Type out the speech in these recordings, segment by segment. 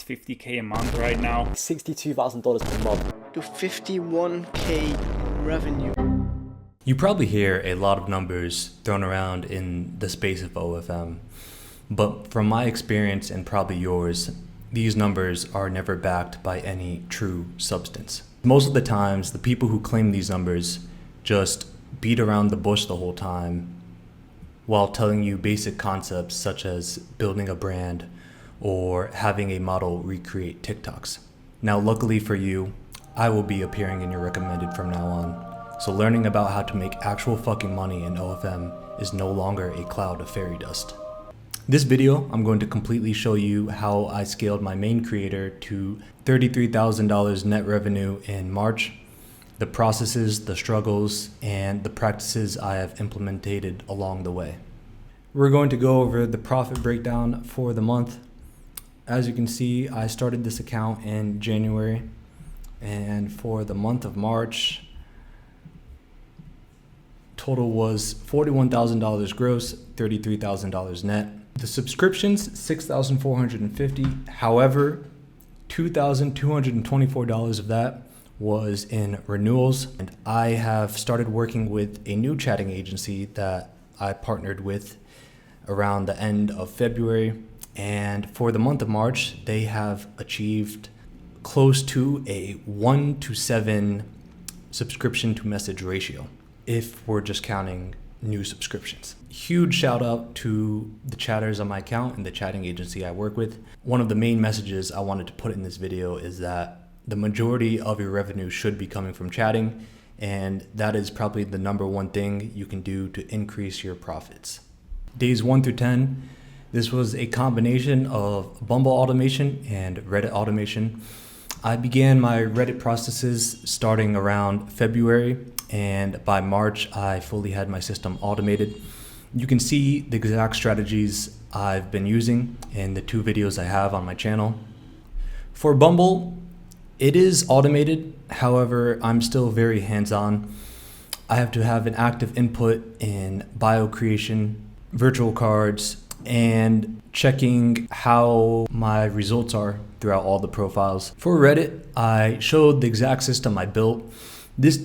past 50K a month right now. $62,000 per month. To 51K revenue. You probably hear a lot of numbers thrown around in the space of OFM, but from my experience and probably yours, these numbers are never backed by any true substance. Most of the times, the people who claim these numbers just beat around the bush the whole time while telling you basic concepts such as building a brand or having a model recreate TikToks. Now, luckily for you, I will be appearing in your recommended from now on. So learning about how to make actual fucking money in OFM is no longer a cloud of fairy dust. This video, I'm going to completely show you how I scaled my main creator to $33,000 net revenue in March, the processes, the struggles, and the practices I have implemented along the way. We're going to go over the profit breakdown for the month. As you can see, I started this account in January, and for the month of March, total was $41,000 gross, $33,000 net. The subscriptions, 6,450. However, $2,224 of that was in renewals. And I have started working with a new chatting agency that I partnered with around the end of February. And for the month of March, they have achieved close to a 1-to-7 subscription to message ratio, if we're just counting new subscriptions. Huge shout out to the chatters on my account and the chatting agency I work with. One of the main messages I wanted to put in this video is that the majority of your revenue should be coming from chatting, and that is probably the number one thing you can do to increase your profits. Days 1 through 10, this was a combination of Bumble automation and Reddit automation. I began my Reddit processes starting around February, and by March, I fully had my system automated. You can see the exact strategies I've been using in the 2 videos I have on my channel. For Bumble, it is automated. However, I'm still very hands-on. I have to have an active input in bio creation, virtual cards, and checking how my results are throughout all the profiles. For Reddit, I showed the exact system I built. This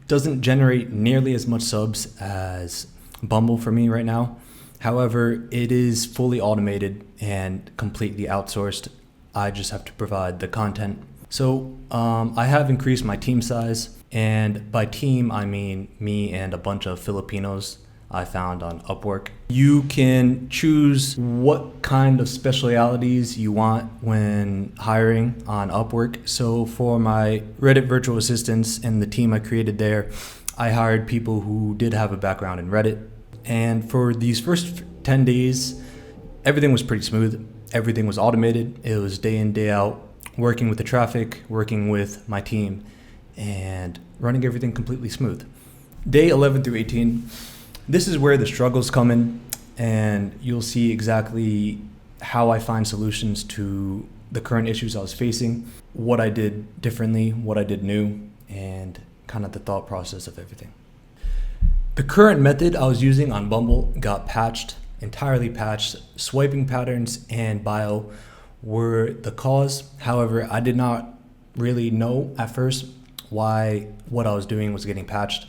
doesn't generate nearly as much subs as Bumble for me right now. However, it is fully automated and completely outsourced. I just have to provide the content. So I have increased my team size, and by team, I mean me and a bunch of Filipinos I found on Upwork. You can choose what kind of specialities you want when hiring on Upwork. So for my Reddit virtual assistants and the team I created there, I hired people who did have a background in Reddit. And for these first 10 days, everything was pretty smooth. Everything was automated. It was day in, day out, working with the traffic, working with my team, and running everything completely smooth. Day 11 through 18, this is where the struggles come in, and you'll see exactly how I find solutions to the current issues I was facing, what I did differently, what I did new, and kind of the thought process of everything. The current method I was using on Bumble got patched, entirely patched. Swiping patterns and bio were the cause. However, I did not really know at first why what I was doing was getting patched.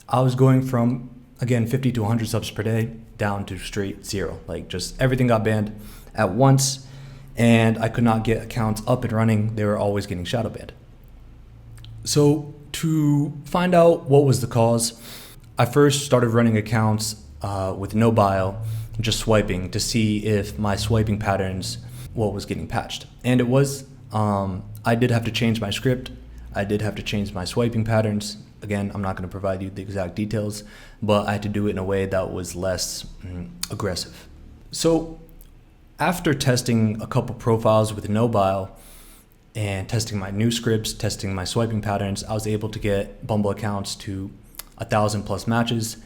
I was going from, again, 50 to 100 subs per day down to straight 0. Like, just everything got banned at once, and I could not get accounts up and running. They were always getting shadow banned. So to find out what was the cause, I first started running accounts with no bio, just swiping to see if my swiping patterns, what was getting patched. And it was, I did have to change my script. I did have to change my swiping patterns. Again, I'm not going to provide you the exact details, but I had to do it in a way that was less aggressive. So after testing a couple profiles with no bio and testing my new scripts, testing my swiping patterns, I was able to get Bumble accounts to 1,000 plus matches.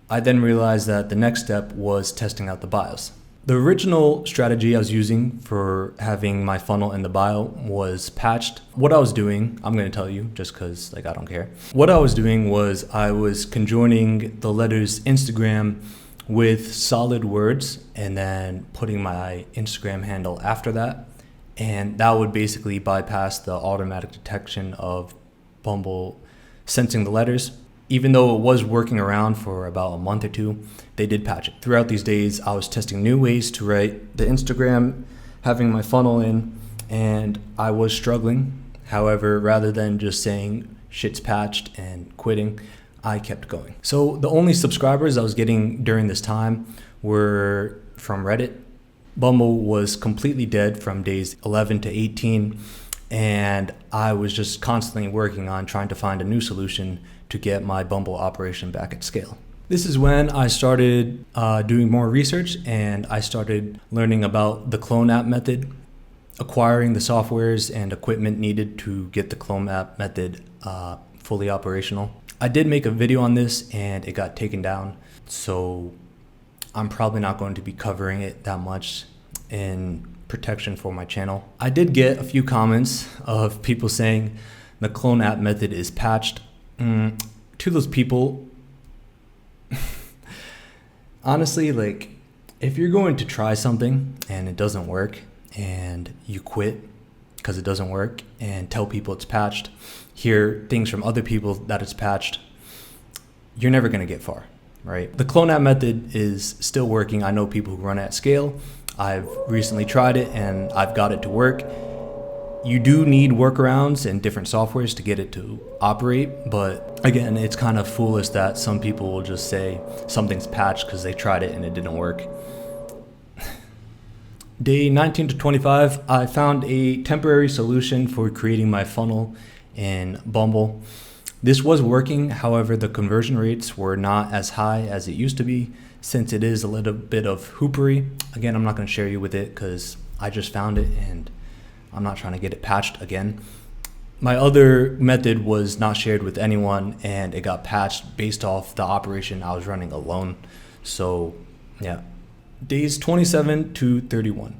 I then realized that the next step was testing out the bios. The original strategy I was using for having my funnel in the bio was patched. What I was doing, I'm going to tell you just because I don't care. What I was doing was I was conjoining the letters Instagram with solid words and then putting my Instagram handle after that. and that would basically bypass the automatic detection of Bumble sensing the letters. Even though it was working around for about a month or two, they did patch it. Throughout these days, I was testing new ways to write the Instagram, having my funnel in, and I was struggling. However, rather than just saying shit's patched and quitting, I kept going. So the only subscribers I was getting during this time were from Reddit. Bumble was completely dead from days 11 to 18, and I was just constantly working on trying to find a new solution to get my Bumble operation back at scale. This is when I started doing more research, and I started learning about the clone app method, acquiring the softwares and equipment needed to get the clone app method fully operational. I did make a video on this and it got taken down, so I'm probably not going to be covering it that much in protection for my channel. I did get a few comments of people saying the clone app method is patched. To those people, honestly, like, if you're going to try something and it doesn't work and you quit because it doesn't work and tell people it's patched, hear things from other people that it's patched, you're never going to get far, right? The clone app method is still working. I know people who run at scale. I've recently tried it and I've got it to work. You do need workarounds and different softwares to get it to operate, but again, it's kind of foolish that some people will just say something's patched because they tried it and it didn't work. Day 19 to 25, I found a temporary solution for creating my funnel in Bumble. This was working, however, the conversion rates were not as high as it used to be, since it is a little bit of hoopery. Again, I'm not going to share you with it because I just found it and I'm not trying to get it patched again. My other method was not shared with anyone and it got patched based off the operation I was running alone. So yeah. Days 27 to 31.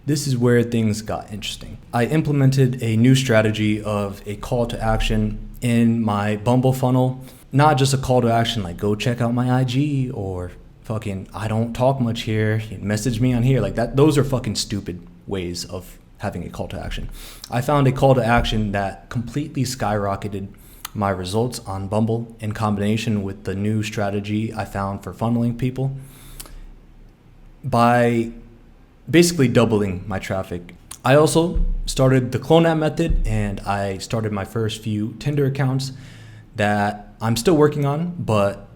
This is where things got interesting. I implemented a new strategy of a call to action in my Bumble funnel. Not just a call to action like go check out my IG or fucking I don't talk much here, message me on here, like that. Those are fucking stupid ways of having a call to action. I found a call to action that completely skyrocketed my results on Bumble in combination with the new strategy I found for funneling people by basically doubling my traffic. I also started the clone app method and I started my first few Tinder accounts that I'm still working on, but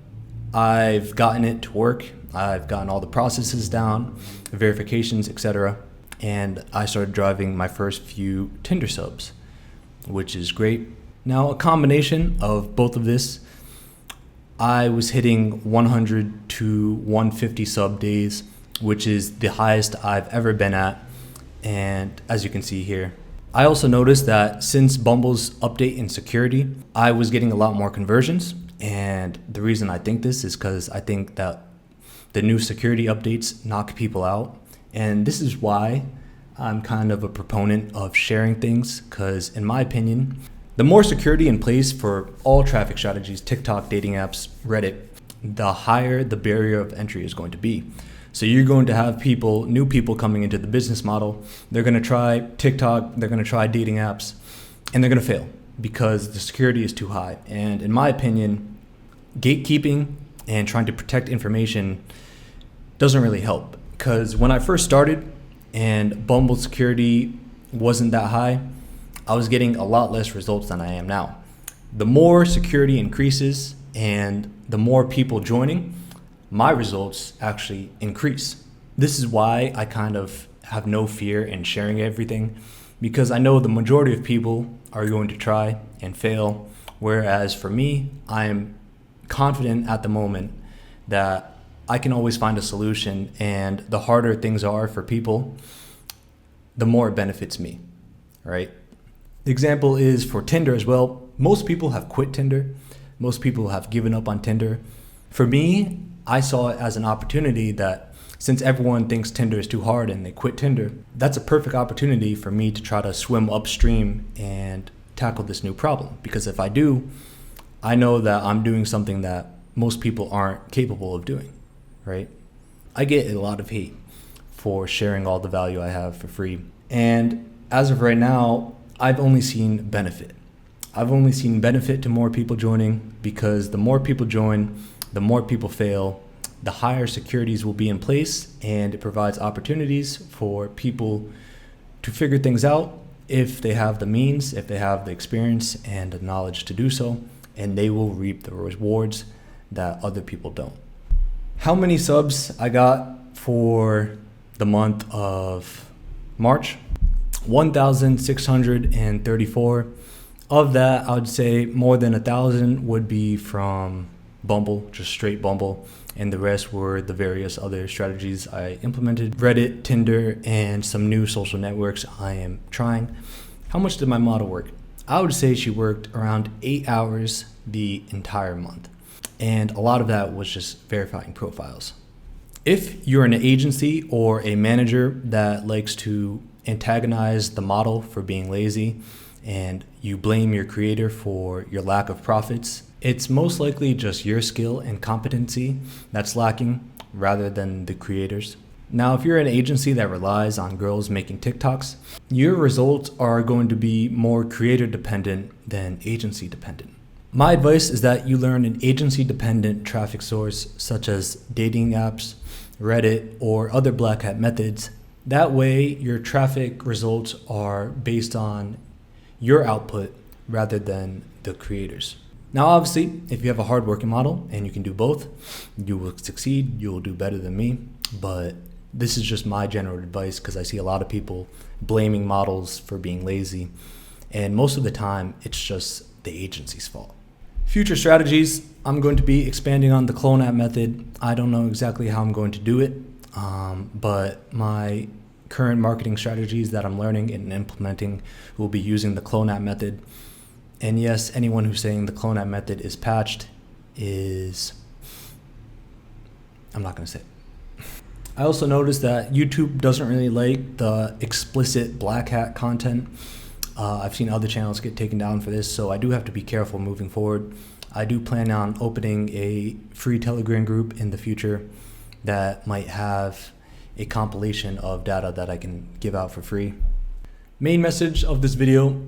I've gotten it to work. I've gotten all the processes down, verifications, etc. And I started driving my first few Tinder subs, which is great. Now, a combination of both of this, I was hitting 100 to 150 sub days, which is the highest I've ever been at. And as you can see here, I also noticed that since Bumble's update in security, I was getting a lot more conversions. And the reason I think this is because I think that the new security updates knock people out. And this is why I'm kind of a proponent of sharing things, because in my opinion, the more security in place for all traffic strategies, TikTok, dating apps, Reddit, the higher the barrier of entry is going to be. So you're going to have people, new people coming into the business model. They're going to try TikTok, they're going to try dating apps, and they're going to fail because the security is too high. And in my opinion, gatekeeping and trying to protect information doesn't really help. Because when I first started and Bumble security wasn't that high, I was getting a lot less results than I am now. The more security increases and the more people joining, my results actually increase. This is why I kind of have no fear in sharing everything, because I know the majority of people are going to try and fail. Whereas for me, I'm confident at the moment that I can always find a solution, and the harder things are for people, the more it benefits me, right? The example is for Tinder as well. Most people have quit Tinder. Most people have given up on Tinder. For me, I saw it as an opportunity that since everyone thinks Tinder is too hard and they quit Tinder, that's a perfect opportunity for me to try to swim upstream and tackle this new problem. Because if I do, I know that I'm doing something that most people aren't capable of doing, right? I get a lot of hate for sharing all the value I have for free. And as of right now, I've only seen benefit. I've only seen benefit to more people joining, because the more people join, the more people fail, the higher securities will be in place, and it provides opportunities for people to figure things out if they have the means, if they have the experience and the knowledge to do so, and they will reap the rewards that other people don't. How many subs I got for the month of March? 1,634. Of that, I would say more than 1,000 would be from Bumble, just straight Bumble, and the rest were the various other strategies I implemented: Reddit, Tinder, and some new social networks I am trying. How much did my model work? I would say she worked around 8 hours the entire month, and a lot of that was just verifying profiles. If you're an agency or a manager that likes to antagonize the model for being lazy, and you blame your creator for your lack of profits, it's most likely just your skill and competency that's lacking rather than the creators. Now, if you're an agency that relies on girls making TikToks, your results are going to be more creator dependent than agency dependent. My advice is that you learn an agency dependent traffic source such as dating apps, Reddit, or other black hat methods. That way your traffic results are based on your output rather than the creators. Now, obviously, if you have a hardworking model and you can do both, you will succeed, you will do better than me. But this is just my general advice, because I see a lot of people blaming models for being lazy, and most of the time it's just the agency's fault. Future strategies, I'm going to be expanding on the clone app method. I don't know exactly how I'm going to do it, but my current marketing strategies that I'm learning and implementing will be using the clone app method. And yes, anyone who's saying the clone app method is patched I'm not going to say it. I also noticed that YouTube doesn't really like the explicit black hat content. I've seen other channels get taken down for this, so I do have to be careful moving forward. I do plan on opening a free Telegram group in the future that might have a compilation of data that I can give out for free. Main message of this video: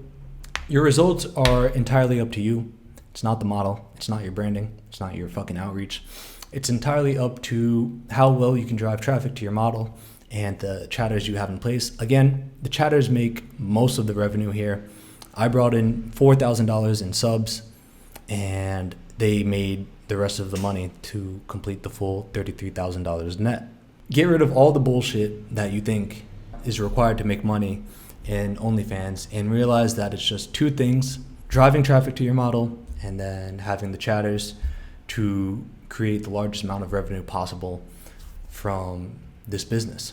your results are entirely up to you. It's not the model, it's not your branding, it's not your fucking outreach. It's entirely up to how well you can drive traffic to your model and the chatters you have in place. Again, the chatters make most of the revenue here. I brought in $4,000 in subs, and they made the rest of the money to complete the full $33,000 net. Get rid of all the bullshit that you think is required to make money in OnlyFans, and realize that it's just two things: driving traffic to your model and then having the chatters to create the largest amount of revenue possible from this business.